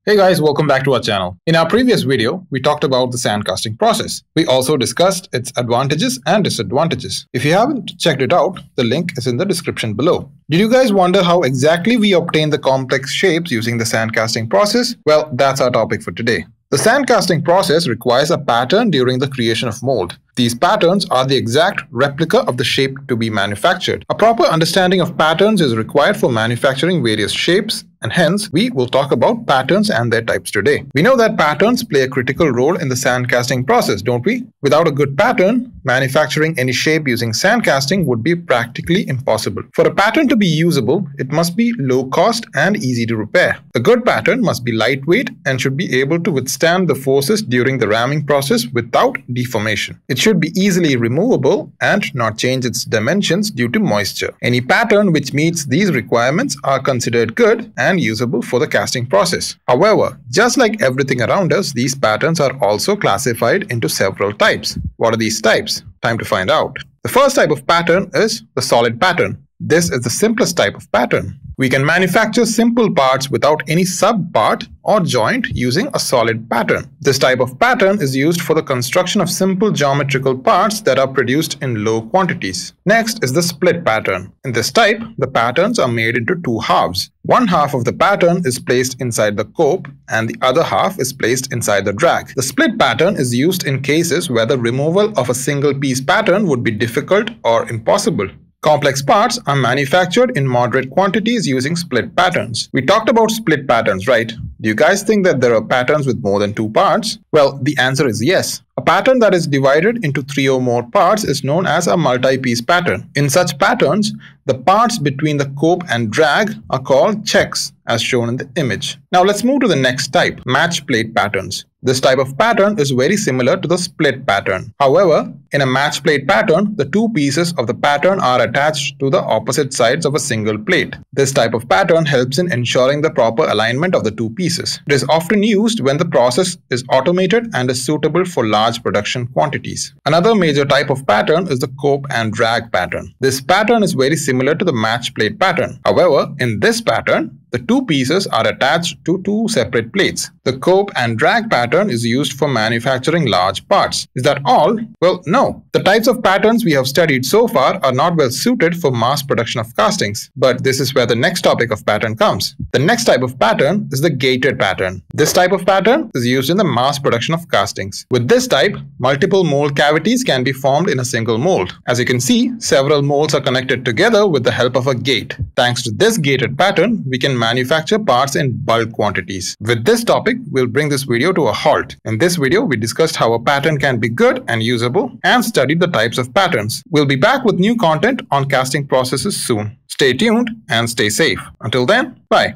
Hey guys, welcome back to our channel. In our previous video, we talked about the sandcasting process. We also discussed its advantages and disadvantages. If you haven't checked it out, the link is in the description below. Did you guys wonder how exactly we obtain the complex shapes using the sandcasting process? Well, that's our topic for today. The sandcasting process requires a pattern during the creation of mold. These patterns are the exact replica of the shape to be manufactured. A proper understanding of patterns is required for manufacturing various shapes, and hence, we will talk about patterns and their types today. We know that patterns play a critical role in the sandcasting process, don't we? Without a good pattern, manufacturing any shape using sandcasting would be practically impossible. For a pattern to be usable, it must be low cost and easy to repair. A good pattern must be lightweight and should be able to withstand the forces during the ramming process without deformation. It should be easily removable and not change its dimensions due to moisture. Any pattern which meets these requirements are considered good and usable for the casting process. However, just like everything around us, these patterns are also classified into several types. What are these types? Time to find out. The first type of pattern is the solid pattern. This is the simplest type of pattern. We can manufacture simple parts without any sub-part or joint using a solid pattern. This type of pattern is used for the construction of simple geometrical parts that are produced in low quantities. Next is the split pattern. In this type, the patterns are made into two halves. One half of the pattern is placed inside the cope and the other half is placed inside the drag. The split pattern is used in cases where the removal of a single piece pattern would be difficult or impossible. Complex parts are manufactured in moderate quantities using split patterns. We talked about split patterns, right? Do you guys think that there are patterns with more than two parts? Well, the answer is yes. A pattern that is divided into 3 or more parts is known as a multi-piece pattern. In such patterns, the parts between the cope and drag are called checks, as shown in the image. Now let's move to the next type, match plate patterns. This type of pattern is very similar to the split pattern. However, in a match plate pattern, the two pieces of the pattern are attached to the opposite sides of a single plate. This type of pattern helps in ensuring the proper alignment of the two pieces. It is often used when the process is automated and is suitable for large production quantities. Another major type of pattern is the cope and drag pattern. This pattern is very similar to the match plate pattern. However, in this pattern, the two pieces are attached to two separate plates. The cope and drag pattern is used for manufacturing large parts. Is that all? Well, no. The types of patterns we have studied so far are not well suited for mass production of castings. But this is where the next topic of pattern comes. The next type of pattern is the gated pattern. This type of pattern is used in the mass production of castings. With this type, multiple mold cavities can be formed in a single mold. As you can see, several molds are connected together with the help of a gate. Thanks to this gated pattern, we can manufacture parts in bulk quantities. With this topic, we'll bring this video to a halt. In this video, we discussed how a pattern can be good and usable and studied the types of patterns. We'll be back with new content on casting processes soon. Stay tuned and stay safe. Until then, bye.